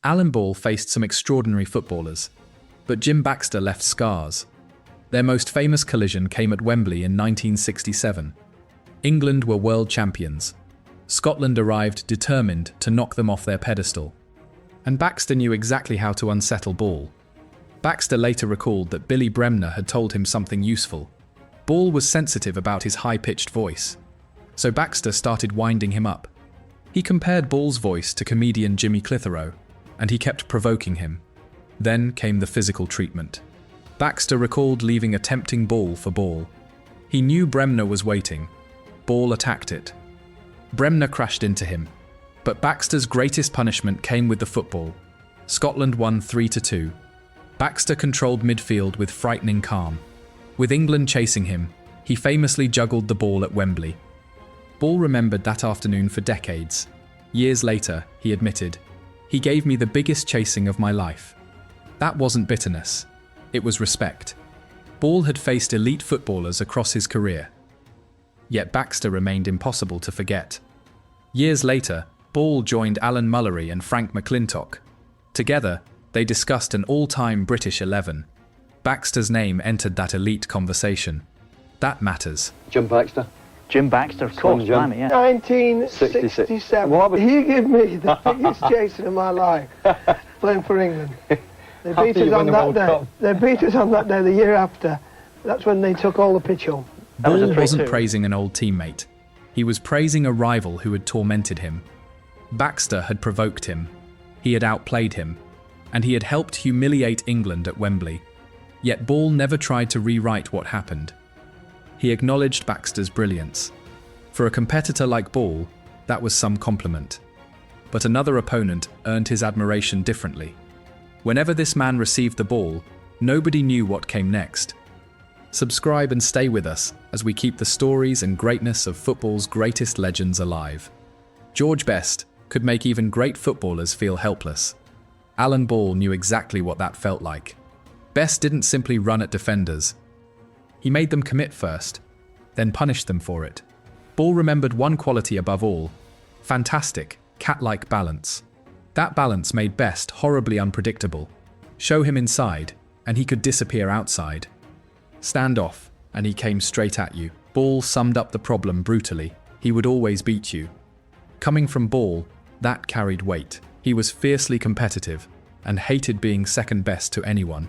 Alan Ball faced some extraordinary footballers, but Jim Baxter left scars. Their most famous collision came at Wembley in 1967. England were world champions. Scotland arrived determined to knock them off their pedestal. And Baxter knew exactly how to unsettle Ball. Baxter later recalled that Billy Bremner had told him something useful. Ball was sensitive about his high-pitched voice, so Baxter started winding him up. He compared Ball's voice to comedian Jimmy Clitheroe, and he kept provoking him. Then came the physical treatment. Baxter recalled leaving a tempting ball for Ball. He knew Bremner was waiting. Ball attacked it. Bremner crashed into him, but Baxter's greatest punishment came with the football. Scotland won 3-2. Baxter controlled midfield with frightening calm. With England chasing him, he famously juggled the ball at Wembley. Ball remembered that afternoon for decades. Years later, he admitted, "He gave me the biggest chasing of my life." That wasn't bitterness. It was respect. Ball had faced elite footballers across his career. Yet Baxter remained impossible to forget. Years later, Ball joined Alan Mullery and Frank McClintock. Together, they discussed an all-time British 11. Baxter's name entered that elite conversation. That matters. Jim Baxter. Jim Baxter, of course, blimey, yeah. 1967. He gave me the biggest chasing of my life, playing for England. They beat us on that day. They beat us on that day the year after. That's when they took all the pitch home. Ball wasn't praising an old teammate. He was praising a rival who had tormented him. Baxter had provoked him. He had outplayed him. And he had helped humiliate England at Wembley. Yet Ball never tried to rewrite what happened. He acknowledged Baxter's brilliance. For a competitor like Ball, that was some compliment. But another opponent earned his admiration differently. Whenever this man received the ball, nobody knew what came next. Subscribe and stay with us as we keep the stories and greatness of football's greatest legends alive. George Best could make even great footballers feel helpless. Alan Ball knew exactly what that felt like. Best didn't simply run at defenders. He made them commit first, then punished them for it. Ball remembered one quality above all: fantastic, cat-like balance. That balance made Best horribly unpredictable. Show him inside, and he could disappear outside. Stand off, and he came straight at you. Ball summed up the problem brutally. He would always beat you. Coming from Ball, that carried weight. He was fiercely competitive, and hated being second best to anyone.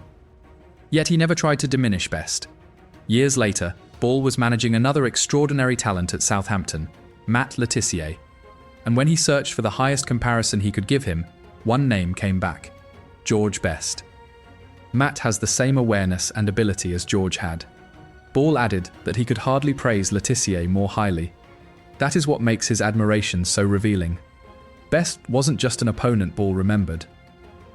Yet he never tried to diminish Best. Years later, Ball was managing another extraordinary talent at Southampton, Matt Le Tissier. And when he searched for the highest comparison he could give him, one name came back: George Best. Matt has the same awareness and ability as George had. Ball added that he could hardly praise Le Tissier more highly. That is what makes his admiration so revealing. Best wasn't just an opponent Ball remembered.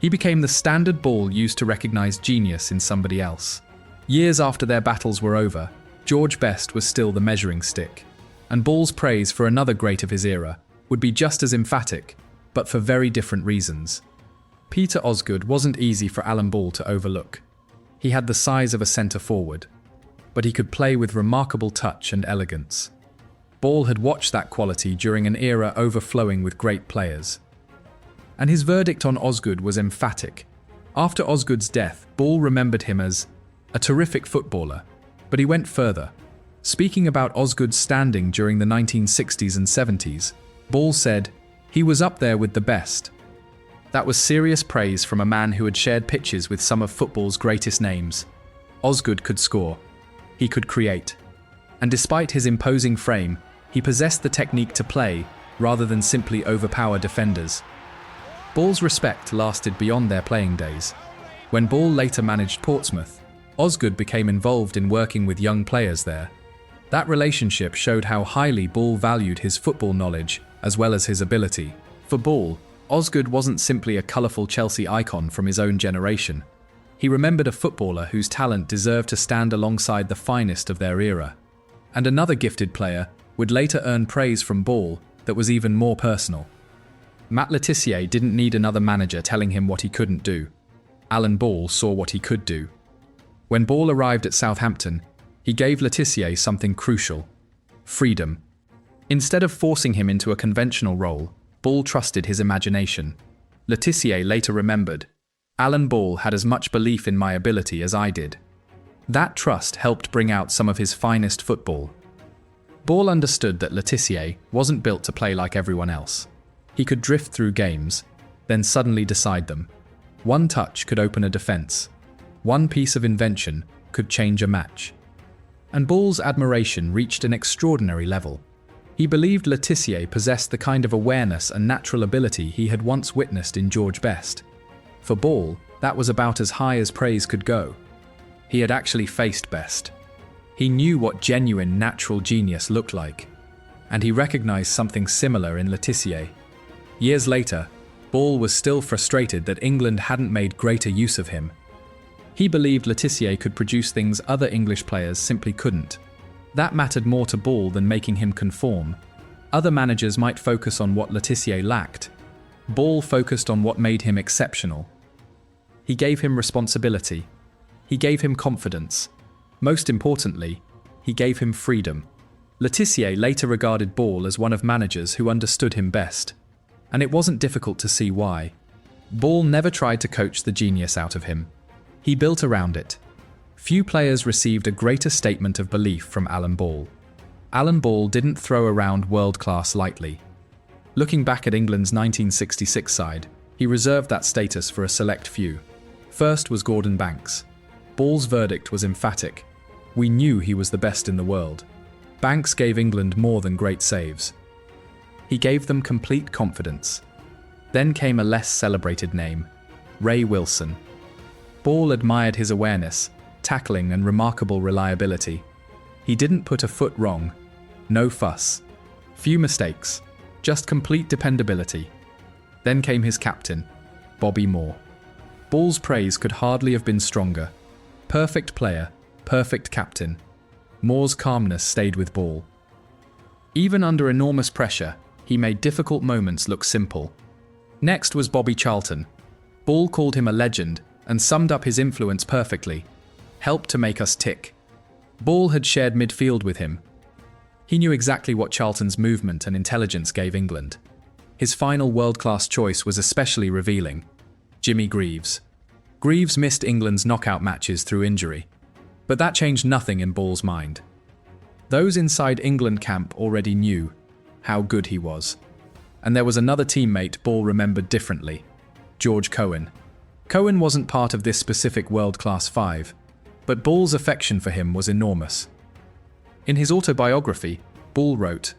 He became the standard Ball used to recognize genius in somebody else. Years after their battles were over, George Best was still the measuring stick, and Ball's praise for another great of his era would be just as emphatic, but for very different reasons. Peter Osgood wasn't easy for Alan Ball to overlook. He had the size of a centre forward, but he could play with remarkable touch and elegance. Ball had watched that quality during an era overflowing with great players. And his verdict on Osgood was emphatic. After Osgood's death, Ball remembered him as a terrific footballer, but he went further. Speaking about Osgood's standing during the 1960s and 70s, Ball said, "He was up there with the best." That was serious praise from a man who had shared pitches with some of football's greatest names. Osgood could score. He could create. And despite his imposing frame, he possessed the technique to play rather than simply overpower defenders. Ball's respect lasted beyond their playing days. When Ball later managed Portsmouth, Osgood became involved in working with young players there. That relationship showed how highly Ball valued his football knowledge as well as his ability. For Ball, Osgood wasn't simply a colourful Chelsea icon from his own generation. He remembered a footballer whose talent deserved to stand alongside the finest of their era. And another gifted player would later earn praise from Ball that was even more personal. Matt Le Tissier didn't need another manager telling him what he couldn't do. Alan Ball saw what he could do. When Ball arrived at Southampton, he gave Le Tissier something crucial: freedom. Instead of forcing him into a conventional role, Ball trusted his imagination. Tissier later remembered, "Alan Ball had as much belief in my ability as I did." That trust helped bring out some of his finest football. Ball understood that Tissier wasn't built to play like everyone else. He could drift through games, then suddenly decide them. One touch could open a defense. One piece of invention could change a match. And Ball's admiration reached an extraordinary level. He believed Tissier possessed the kind of awareness and natural ability he had once witnessed in George Best. For Ball, that was about as high as praise could go. He had actually faced Best. He knew what genuine natural genius looked like, and he recognized something similar in Tissier. Years later, Ball was still frustrated that England hadn't made greater use of him. He believed Tissier could produce things other English players simply couldn't. That mattered more to Ball than making him conform. Other managers might focus on what Tissier lacked. Ball focused on what made him exceptional. He gave him responsibility. He gave him confidence. Most importantly, he gave him freedom. Tissier later regarded Ball as one of managers who understood him best. And it wasn't difficult to see why. Ball never tried to coach the genius out of him. He built around it. Few players received a greater statement of belief from Alan Ball. Alan Ball didn't throw around world-class lightly. Looking back at England's 1966 side, he reserved that status for a select few. First was Gordon Banks. Ball's verdict was emphatic. We knew he was the best in the world. Banks gave England more than great saves. He gave them complete confidence. Then came a less celebrated name, Ray Wilson. Ball admired his awareness, tackling and remarkable reliability. He didn't put a foot wrong. No fuss. Few mistakes. Just complete dependability. Then came his captain, Bobby Moore. Ball's praise could hardly have been stronger. Perfect player, perfect captain. Moore's calmness stayed with Ball. Even under enormous pressure, he made difficult moments look simple. Next was Bobby Charlton. Ball called him a legend and summed up his influence perfectly. Helped to make us tick. Ball had shared midfield with him. He knew exactly what Charlton's movement and intelligence gave England. His final world-class choice was especially revealing. Jimmy Greaves. Greaves missed England's knockout matches through injury. But that changed nothing in Ball's mind. Those inside England camp already knew how good he was. And there was another teammate Ball remembered differently, George Cohen. Cohen wasn't part of this specific world-class five, but Ball's affection for him was enormous. In his autobiography, Ball wrote,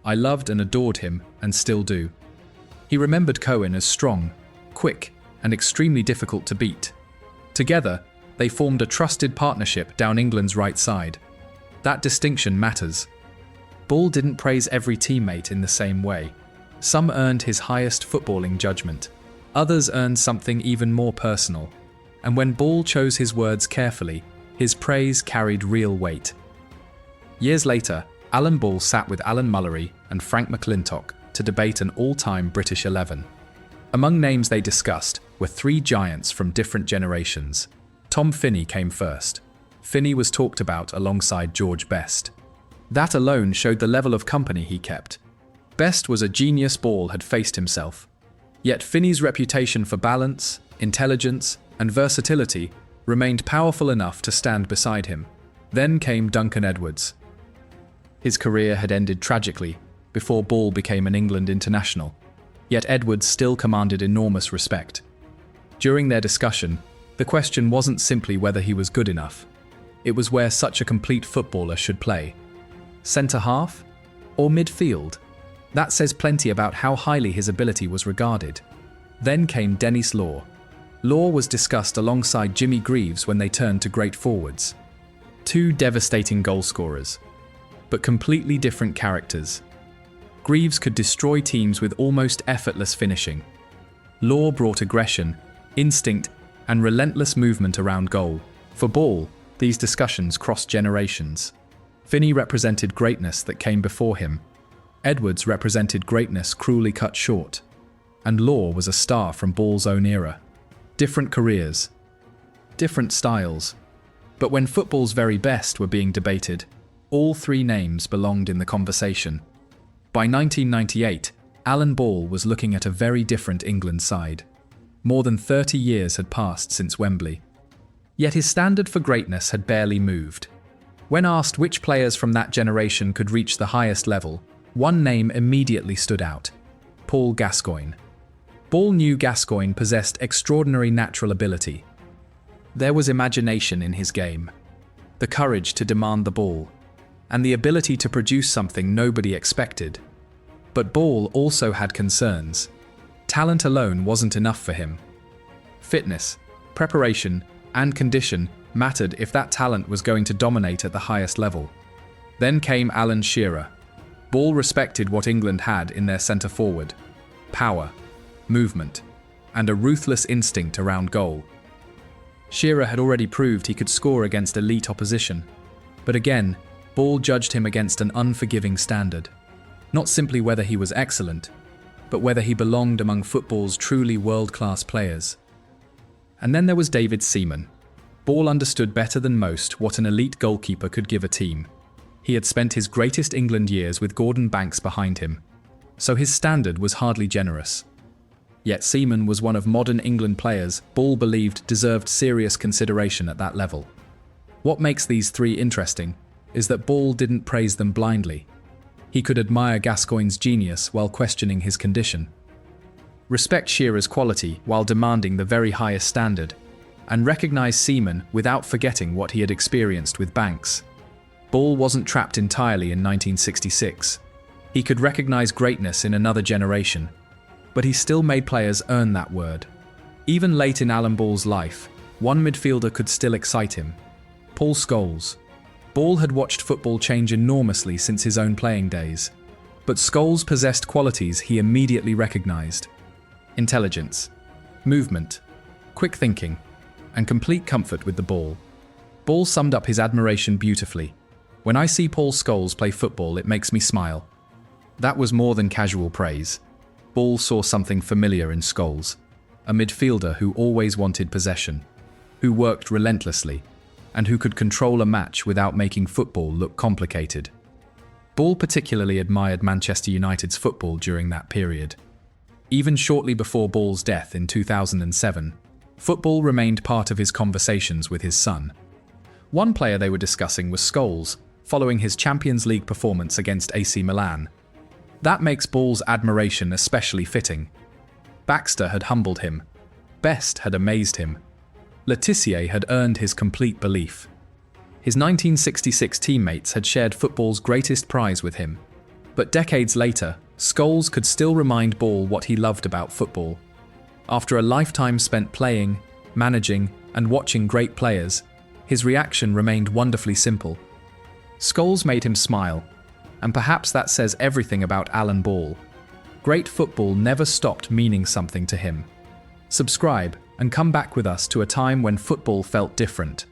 "I loved and adored him and still do." He remembered Cohen as strong, quick, and extremely difficult to beat. Together, they formed a trusted partnership down England's right side. That distinction matters. Ball didn't praise every teammate in the same way. Some earned his highest footballing judgment. Others earned something even more personal. And when Ball chose his words carefully, his praise carried real weight. Years later, Alan Ball sat with Alan Mullery and Frank McLintock to debate an all-time British 11. Among names they discussed were three giants from different generations. Tom Finney came first. Finney was talked about alongside George Best. That alone showed the level of company he kept. Best was a genius. Ball had faced himself. Yet Finney's reputation for balance, intelligence, and versatility remained powerful enough to stand beside him. Then came Duncan Edwards. His career had ended tragically before Ball became an England international. Yet Edwards still commanded enormous respect. During their discussion, the question wasn't simply whether he was good enough. It was where such a complete footballer should play. Centre half or midfield? That says plenty about how highly his ability was regarded. Then came Denis Law. Law was discussed alongside Jimmy Greaves when they turned to great forwards. Two devastating goal scorers, but completely different characters. Greaves could destroy teams with almost effortless finishing. Law brought aggression, instinct, and relentless movement around goal. For Ball, these discussions crossed generations. Finney represented greatness that came before him. Edwards represented greatness cruelly cut short. And Law was a star from Ball's own era. Different careers, different styles. But when football's very best were being debated, all three names belonged in the conversation. By 1998, Alan Ball was looking at a very different England side. More than 30 years had passed since Wembley. Yet his standard for greatness had barely moved. When asked which players from that generation could reach the highest level, one name immediately stood out: Paul Gascoigne. Ball knew Gascoigne possessed extraordinary natural ability. There was imagination in his game, the courage to demand the ball, and the ability to produce something nobody expected. But Ball also had concerns. Talent alone wasn't enough for him. Fitness, preparation, and condition mattered if that talent was going to dominate at the highest level. Then came Alan Shearer. Ball respected what England had in their centre forward: power, movement, and a ruthless instinct around goal. Shearer had already proved he could score against elite opposition, but again, Ball judged him against an unforgiving standard. Not simply whether he was excellent, but whether he belonged among football's truly world-class players. And then there was David Seaman. Ball understood better than most what an elite goalkeeper could give a team. He had spent his greatest England years with Gordon Banks behind him, so his standard was hardly generous. Yet Seaman was one of modern England players Ball believed deserved serious consideration at that level. What makes these three interesting is that Ball didn't praise them blindly. He could admire Gascoigne's genius while questioning his condition, respect Shearer's quality while demanding the very highest standard, and recognize Seaman without forgetting what he had experienced with Banks. Ball wasn't trapped entirely in 1966. He could recognize greatness in another generation, but he still made players earn that word. Even late in Alan Ball's life, one midfielder could still excite him: Paul Scholes. Ball had watched football change enormously since his own playing days, but Scholes possessed qualities he immediately recognized: intelligence, movement, quick thinking, and complete comfort with the ball. Ball summed up his admiration beautifully: "When I see Paul Scholes play football, it makes me smile." That was more than casual praise. Ball saw something familiar in Scholes, a midfielder who always wanted possession, who worked relentlessly, and who could control a match without making football look complicated. Ball particularly admired Manchester United's football during that period. Even shortly before Ball's death in 2007, football remained part of his conversations with his son. One player they were discussing was Scholes, following his Champions League performance against AC Milan. That makes Ball's admiration especially fitting. Baxter had humbled him. Best had amazed him. Tissier had earned his complete belief. His 1966 teammates had shared football's greatest prize with him. But decades later, Scholes could still remind Ball what he loved about football. After a lifetime spent playing, managing, and watching great players, his reaction remained wonderfully simple. Scholes made him smile, and perhaps that says everything about Alan Ball. Great football never stopped meaning something to him. Subscribe and come back with us to a time when football felt different.